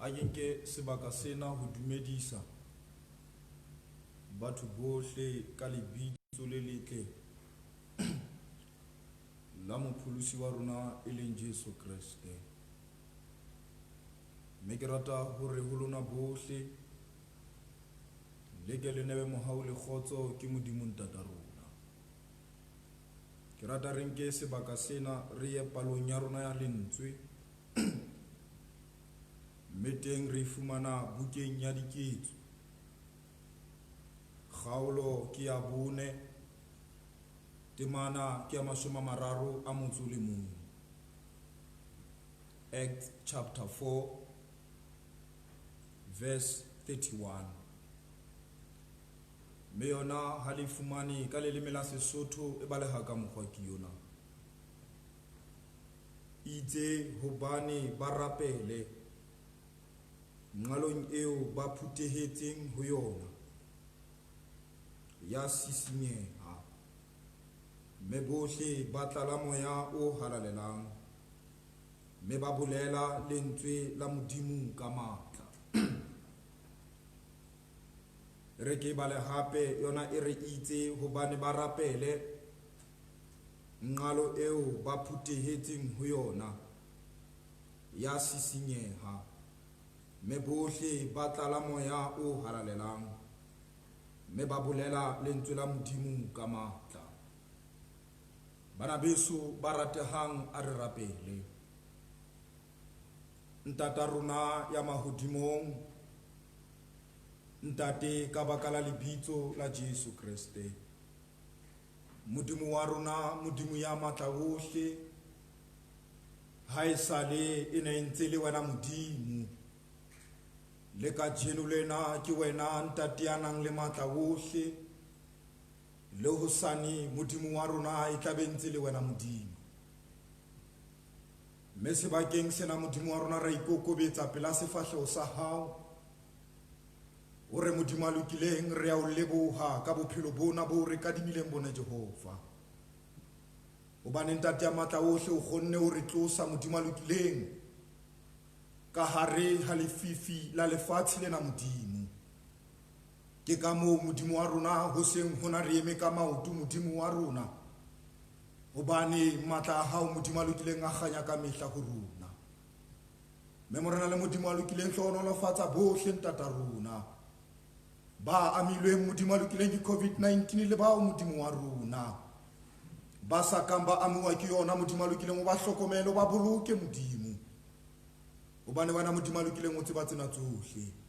a nke sebaka sena ho dumedisa batho bohle ka lebitso le letle la mopholosi wa rona e leng Jesu Kriste. Mme ke rata hore ho lona bohle le ke le nebe mohau le kgotso ke Modimo Ntata rona. Ke rata re nke sebaka sena re ye palong ya rona ya lentswe mme teng re fumana bukeng ya diketso. Kgaolo ke ya 4, temana ke ya 31. Acts chapter 4 verse 31. Mme yona ha le fumane ka leleme la Sesotho e baleha ka mokgwa ke yona. Itse hobane ba rapele ngalong eo ba phutehetseng ho yona ya sisinyeha, mme bohle ba tlala moya o halalelang, mme ba bolela lentswe la Modimo ka matla. Re ke bale hape yona e re itse hobane ba rapele ngalo eo ba phutehetseng ho yona ya sisinyeha, mme bohle ba tlala moya o halalelang, mme ba bolela lentswe la Modimo ka matla. Bana beso ba ratehang a re rapele. Ntata rona ya mahodimong, ntate ka baka la lebitso la Jesu Kriste, Modimo wa rona, Modimo ya matla ohle, ha esale e ne ntse le wena Modimo, le ka jeno lena ke wena ntate ya nang le matla ohle, le hosane Modimo wa rona e tla be ntse le wena Modimo. Mme sebakeng sena Modimo wa rona ra ikokobetsa pela sefahleho sa hao, hore Modimo a lokileng re a o leboha ka bophelo bona bo re kadimileng bona Jehova. Hobane ntate ya matla ohle o kgonne ho re tlosa Modimo a lokileng ka hare ha lefifi la lefatshe lena Modimo. Ke ka moo Modimo wa rona hoseng hona re eme ka maoto Modimo wa rona, hobane matla a hao Modimo a lokileng a kganya ka mehla ho rona. Mme morena le Modimo a lokileng hlohonolofatsa bohle ntata rona ba amilweng Modimo a lokileng ke COVID-19 le bao Modimo wa rona ba sa kang ba amuwa ke yona Modimo a lokileng o ba hlokomele, o ba boloke Modimo, hobane bana Modimo a lokileng o tseba tsena tsohle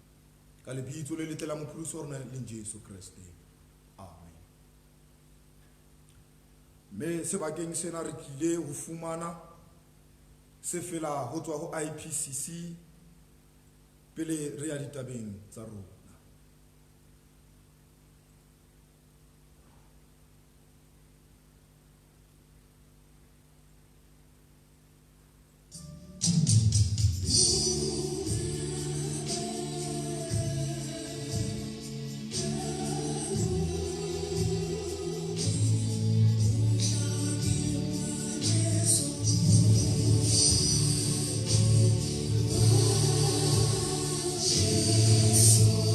ka lebitso le letle la mopholosi wa rona le Jesu Kriste. Amen. Mme sebakeng sena re tlile ho fumana se fela ho tswa ho IPCC pele re ya ditabeng tsa rona. So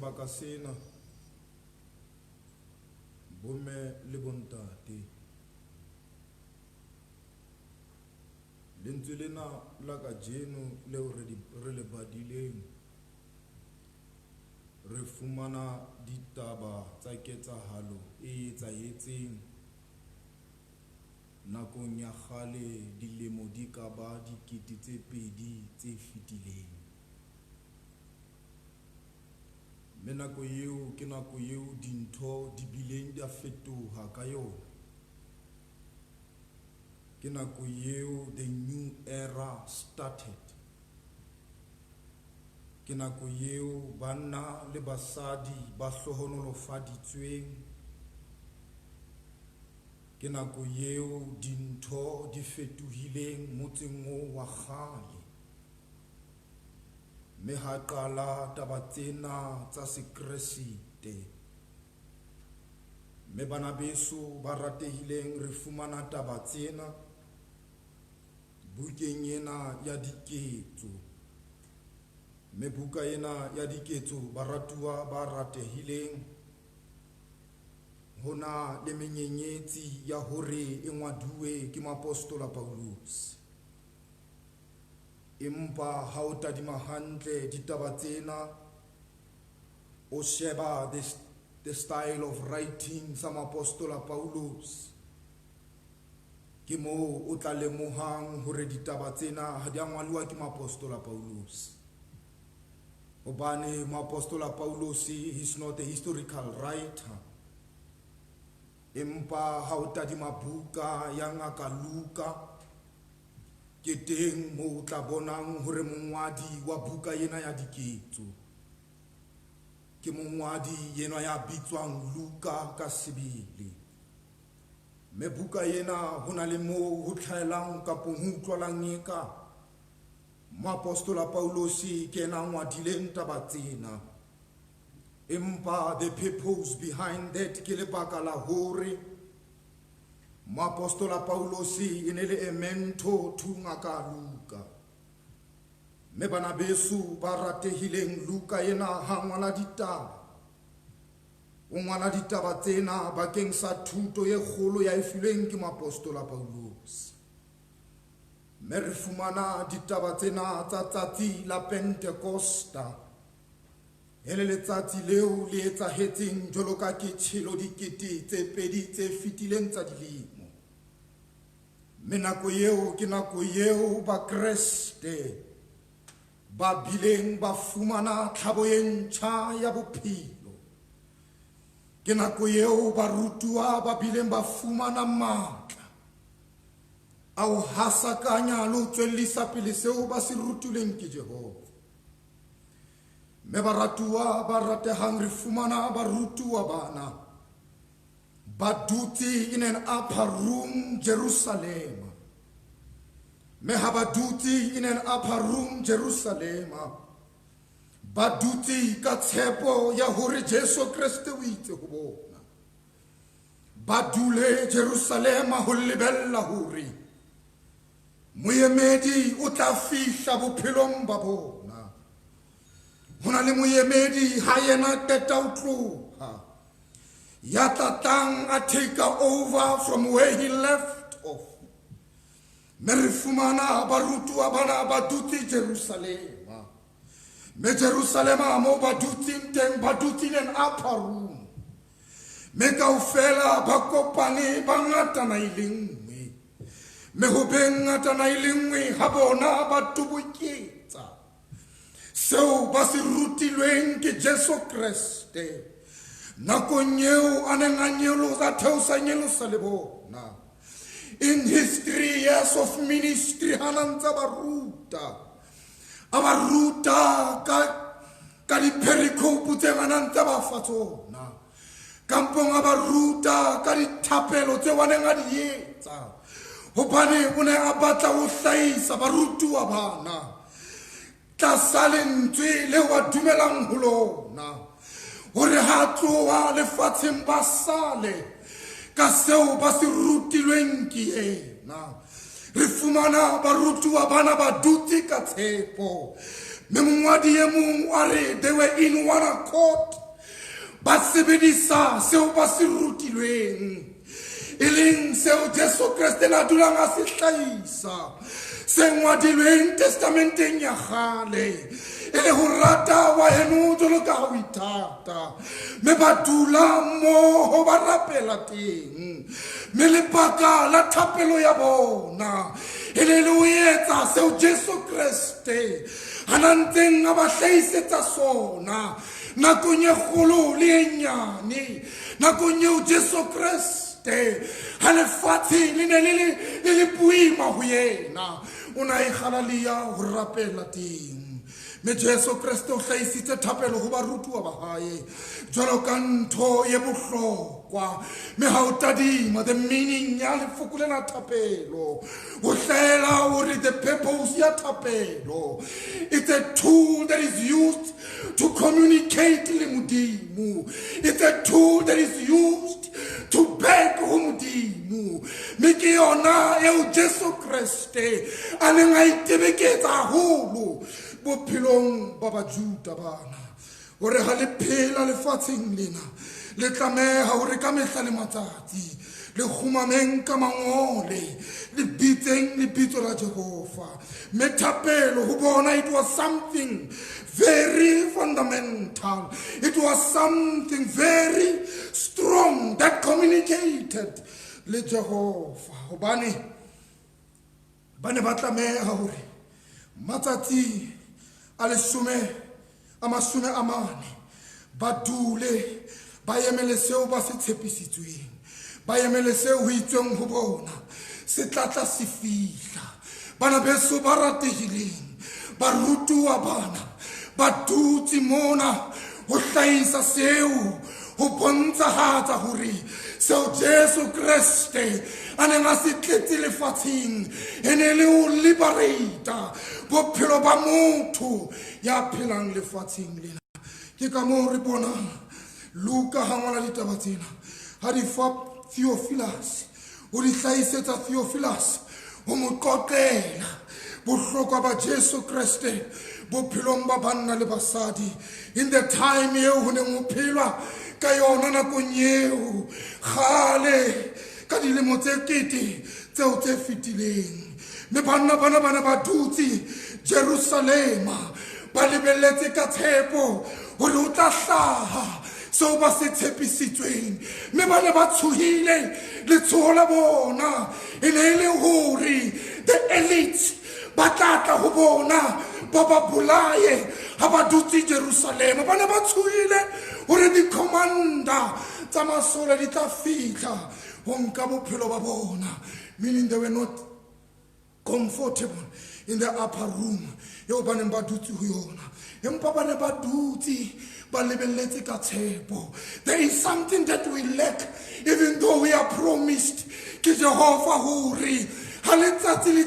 sebaka sena bomme le bontate lentswe lena la kajeno leo re le badileng re fumana ditaba tsa ketsahalo e etsahetseng nakong ya kgale dilemo di ka ba 2000 tse fetileng. Mme nako eo ke nako eo dintho di bileng di a fetoha ka yona. Ke nako eo the new era started. Ke nako eo banna le basadi ba hlohonolofaditsweng. Ke nako eo dintho di fetohileng motseng wa kgale. Mme ha qala taba tsena tsa Sekresete. Mme bana beso ba ratehileng re fumana taba tsena bukeng ena ya diketso. Mme buka ena ya diketso baratuwa ba ratehileng hona le menyenyetsi ya hore e ngwaduwe ke moapostola Paulus. Empa ha o tadima hantle ditaba tsena o sheba the style of writing sa moapostola Paulus, ke moo o tla lemohang hore ditaba tsena ha di a ngwaluwa ke moapostola Paulus. Hobane moapostola Paulus is not a historical writer. Empa ha o tadima buka ya ngaka Luka, ke teng moo o tla bonang hore mongwadi wa buka ena ya diketso ke mongwadi ena ya bitswang Luka ka sebele. Mme buka ena hona le moo ho tlhaelang kapo ho utlwalang eka moapostola Paulus ke ena ngwadileng taba tsena. Empa the purpose behind that ke lebaka la hore moapostola Paulus e ne le emento to ngaka Luka. Mme bana beso ba ratehileng Luka ena ha ngwala ditaba. O ngwala ditaba tsena bakeng sa thuto e kgolo ya e filweng ke moapostola Paulus. Mme re fumana ditaba tsena tsa tsatsi la Pentecosta. Hele letsatsi leo le etsahetseng jwalo ka ke tshelo dikete tse pedi tse fetileng tsa dilemo. Mme nako eo ke nako eo ba Kreste ba bileng ba fumana tlhabo e ntjha ya bophelo. Ke nako eo barutuwa ba bileng ba fumana matla a ho hasakanya le ho tswellisa pele seo ba se rutuleng ke Jehova. Mme baratuwa ba ratehang re fumana barutuwa bana ba dutse in an upper room Jerusalem. Mme ha ba dutse in an upper room Jerusalem, ba dutse ka tshepo ya hore Jesu Kriste o itse ho bona. Ba dule Jerusalem ho lebella hore moemedi o tla fihla bophelong ba bona. Hona le moemedi ha yena qeta ho tloha ya tlatlang a take over from where he left off. Me re fumana barutuwa bana ba dutse Jerusalema. Me Jerusalema mo ba dutse teng ba dutse in an upper room. Me kaofela ba kopane ba ngatana ile nngwe. Me ho bengatana ile nngwe ha bona ba tubuketsa seo ba se rutilweng ke Jesu Kriste. Nakong eo a neng a nyolosa theosa nyolosa le bona. In his 3 years of ministry hana ntse ba ruta. A ba ruta ka di-pericope tse ngana ntse ba fa tsona. Kampong a ba ruta ka dithapelo tse wa neng a di etsa. Hobane o ne a batla ho hlahisa barutuwa bana tlasa lentswe le wa dumelang ho lona. Hore ha tloha lefatsheng ba sale ka seo ba se rutilweng ke yena. Re fumana barutuwa bana ba dutse ka tshepo. me mongwadi e mong a re they were in one accord ba sebedisa seo ba se rutilweng e leng seo Jesu Kriste na dulang a se hlahisa se ngwadilweng testamenteng ya kgale e le ho rata wa heno jwalo ka ha o ithata me ba dula mmoho ba rapela teng me lebaka la thapelo ya bona e le ho etsa seo Jesu Kriste a nantseng a ba hlahisetsa sona nakong e kgolo le e nyane nakong eo Jesu Kriste ha lefatshe le ne le boima ho yena o na e kgalalia ho rapela teng me Jesu Kriste o hlahisitse thapelo ho barutuwa ba hae jwalo ka ntho e bohlokwa me ha o tadima the meaning ya lefoko lena thapelo o hlahela hore the purpose ya thapelo it's a tool that is used to communicate le Modimo. It's a tool that is used to beg ho Modimo. Me ke yona eo Jesu Kriste a neng a itebeketsa haholo bophelong ba Bajuda bana hore ha le phela lefatsheng lena le tlameha hore ka mehla le matsatsi le khumameng ka mangole le bitseng lebitso la Jehova me thapelo ho bona it was something very fundamental. It was something very strong that communicated le Jehova hobane bane ba tlameha hore matsatsi a mashome a mane ba dule ba emele seo ba se tshepisitsweng ba emele seo ho itsweng ho bona se tlatla se fihla bana beso ba ratehileng ba rutuwa bana ba dutse mona ho hlahisa seo ho bontshahatsa hore seo Jesu Kriste a neng a se tletse lefatsheng e ne le ho liberata bophelo ba motho ya phelang lefatsheng lena ke ka moo re bonang Luka ha ngwala ditaba tsena ha di fa Theophilus o di hlahisetsa Theophilus ho mo qoqela bohlokwa ba Jesu Kriste bophelong ba banna le basadi in the time eo ho neng ho phelwa ka yona nakong eo kgale ka dilemo tse kete tseo tse fetileng me banna bana ba dutse Jerusalema ba lebelletse ka tshepo hore o tla hlaha seo ba se tshepisitsweng me bana ba tshohile letshoho la bona e ne le hore the elite ba tlatla ho bona ba ba bolaye ha ba dutse Jerusalema bana ba tshohile hore di-commander tsa masole di tla fihla ho nka bophelo ba bona meaning they were not comfortable in the upper room eo ba neng ba dutse ho yona empa ba ne ba dutse ba lebelletse ka tshepo there is something that we lack even though we are promised ke Jehova hore ha letsatsi le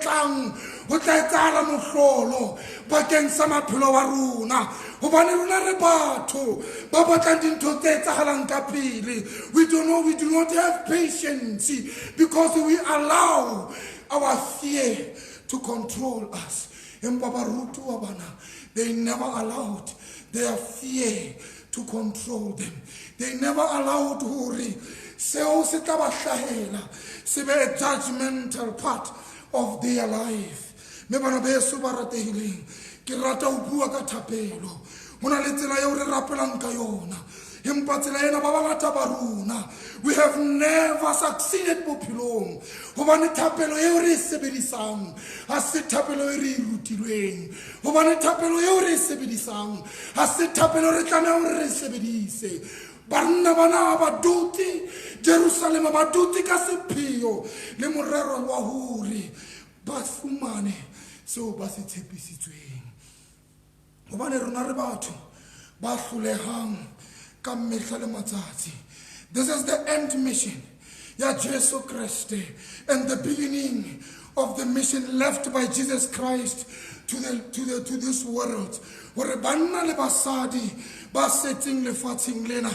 tlang ho tla etsahala mohlolo bakeng sa maphelo wa rona hobane rona re batho ba batlang dintho tse etsahalang ka pele we do not have patience because we allow our fear to control us empa barutuwa bana they never allowed their fear to control them they never allowed hore seo se tla ba hlahela se be a judgmental part of their life me bana beso ba ratehileng ke rata ho bua ka thapelo hona le tsela eo re rapelang ka yona empa tsela ena ba bangata ba rona we have never succeeded bophelong hobane thapelo eo re e sebedisang ha se thapelo e re e rutilweng hobane thapelo eo re e sebedisang ha se thapelo re tlameha hore re e sebedise banna bana ba dutse Jerusalema ba dutse ka sepheo le morero wa hore ba fumane seo ba se tshepisitsweng hobane rona re batho ba hlolehang ka mehla le matsatsi this is the end mission ya Jesu Kriste and the beginning of the mission left by Jesus Christ to this world hore banna le basadi ba setseng lefatsheng lena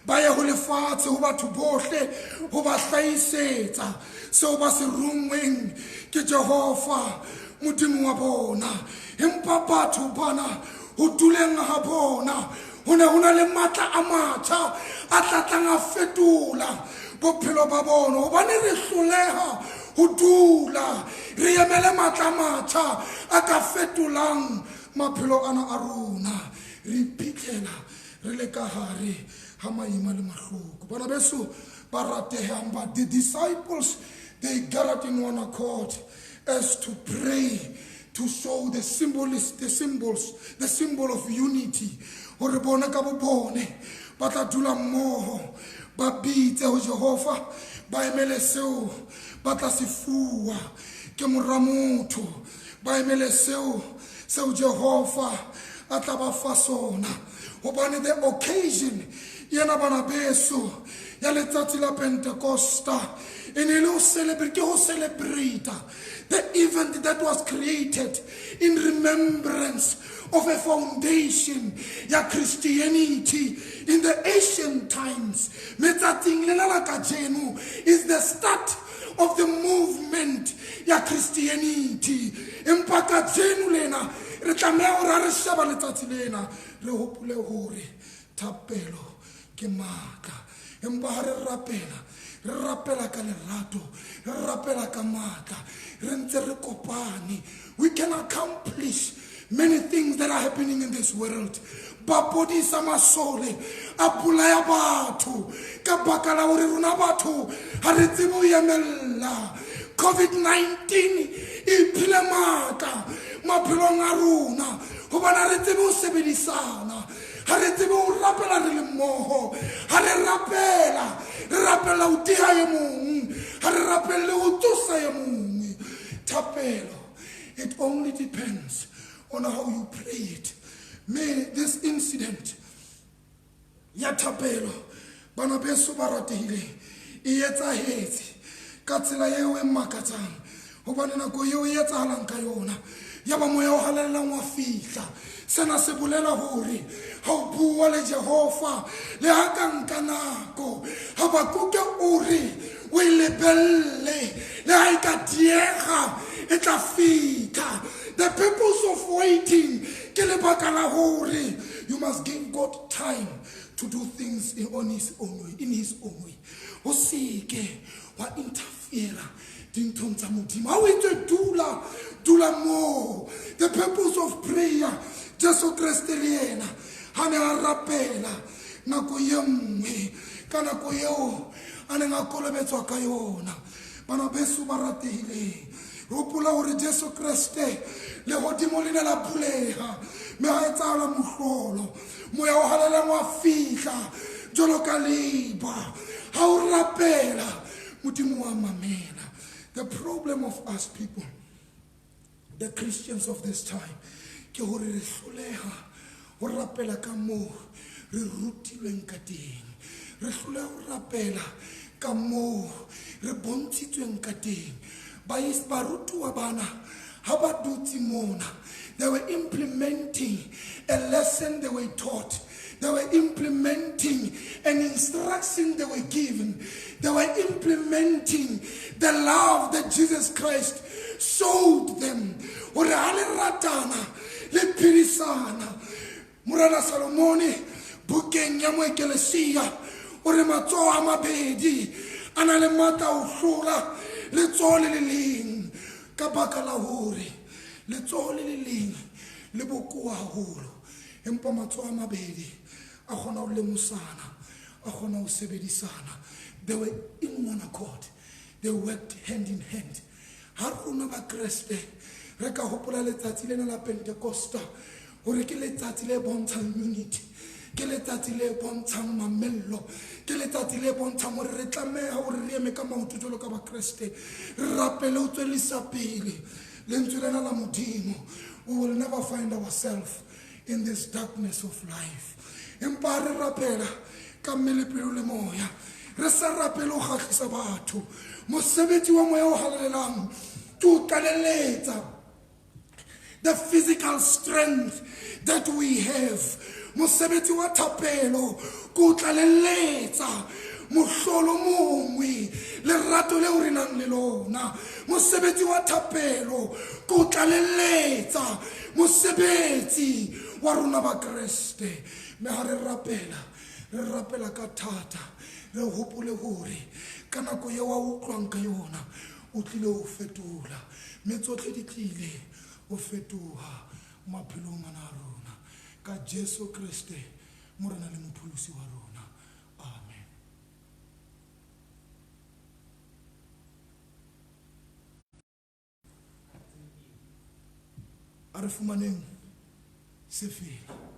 ba ya ho lefatshe ho batho bohle ho ba hlahisetsa seo ba se rungweng ke Jehova modimo wa bona empa batho bana ho duleng ha bona ho ne ho na le matla a matjha a tlatlang a fetola bophelo ba bona hobane re hloleha ho dula re emele matla a matjha a ka fetolang maphelo ana a rona re iphitlhela re le ka hare ha maima le mahloko bana beso ba ratehang ba the disciples they gathered in one accord as to pray to show the symbol of unity hore bona ka bo bone ba tla dula mmoho ba bitse ho Jehova ba emele seo ba tla se fuwa ke mora motho ba emele seo Jehova a tla ba fa sona hobane the occasion yena bana beso ya letsatsi la Pentecosta and ho celebrate the event that was created in remembrance of a foundation ya Christianity in the ancient times. Metsatsing le la kajeno is the start of the movement ya Christianity. Empa kajeno lena re tlameha hore re sheba letsatsi lena re hopole hore thapelo ke matla. Empa ha re rapela ka lerato, re rapela ka matla, re ntse re kopane. We can accomplish many things that are happening in this world. Bapodi sa masole a pulaya batho ka baka la hore rona batho ha re tsebe ho emella. COVID-19 e phile matla maphelong a rona hobane re tsebe ho sebedisana. Ha re tsebe ho rapela re le mmoho, ha re rapela ho tia ye mong, ha re rapelle ho tsosa ye mong. Thapelo, it only depends on how you pray it. May this incident ya thapelo bana beso ba ratehile e etsahetse ka tsela eo e makatsang hobane nako eo e etsahalang ka yona ya ba moya o halalelang wa fihla. Sena se bolela hore ha o bua le Jehova le ha ka nka nako Habakuke o re o lebelle le ha e ka diega e tla fika. The purpose of waiting ke lebaka la hore you must give God time to do things in his own way. Ho seke wa interfere dinthong tsa modimo. Ha o itse dula mo. The purpose of prayer Jesu Kriste le yena ha ne a rapela nako ye nngwe ka nako eo a neng a kolobetswa ka yona. Bana beso ba ratehileng hopola hore Jesu Kriste le godimo le ne la buleha me ha etsahala mohlolo moya o halelang wa fihla jwalo ka leba ha o rapela modimo wa mamela. The problem of us people, the Christians of this time, ke hore re hloleha ho rapela ka moo re rutilweng ka teng, re hloleha ho rapela ka moo re bontshitsweng ka teng. Barutuwa bana ha ba dutse mona, they were implementing a lesson they were taught. They were implementing an instruction they were given. They were implementing the love that Jesus Christ showed them. Ore hale ratana le philisana. Morana Salomone bukeng ya moekelesia ore matsoho a mabedi ana le mata o hlola letsoho le leng ka baka la hore letsoho le leng le bokoa haholo empa matsoho a mabedi a khona ho lemosana a khona ho sebedisana. They were in one accord. They worked hand in hand. Ha rona ba Kriste re ka hopola letsatsi lena la Pentecosta hore ke letsatsi le bontshang unity, ke letsatsi le bontshang mamello, ke letsatsi le bontshang hore re tlameha hore re eme ka maoto jwalo ka ba Kriste re rapele ho tswelisa pele lentswe lena la modimo. We will never find ourselves in this darkness of life. Empa re rapela ka mmele pelo le moya, re sa rapele ho kgahlisa batho. Mosebetsi wa moya o halalelang ke o tlaleletsa the physical strength that we have. Mosebetsi wa thapelo ke o tlaleletsa mohlolo mongwe lerato leo re nang le lona, mosebetsi wa thapelo ko tlaleletsa mosebetsi wa rona ba Kriste. Me ha re rapela ka thata, re hopole hore ka nako ye wa utlwang ka yona o tlile o fetola, me tsotlhe di tlile o fetoha maphelong a rona ka Jesu Kriste morena le mopholosi wa rona. Amen. A re fumaneng sefela.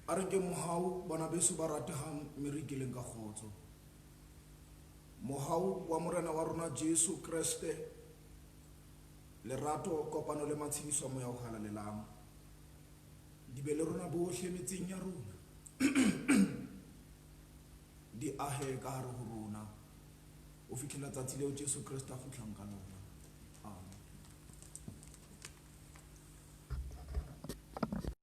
A re ke mohau bana beso ba ratehang merikileng ka kgotso. Mohau wa morena wa rona Jesu Kriste, lerato kopano le matshidiso moya o halalelang di be le rona bohle metseng ya rona di ahe ka hare ho rona o fitlhela tsatsi leo Jesu Kriste a fihlang ka lona.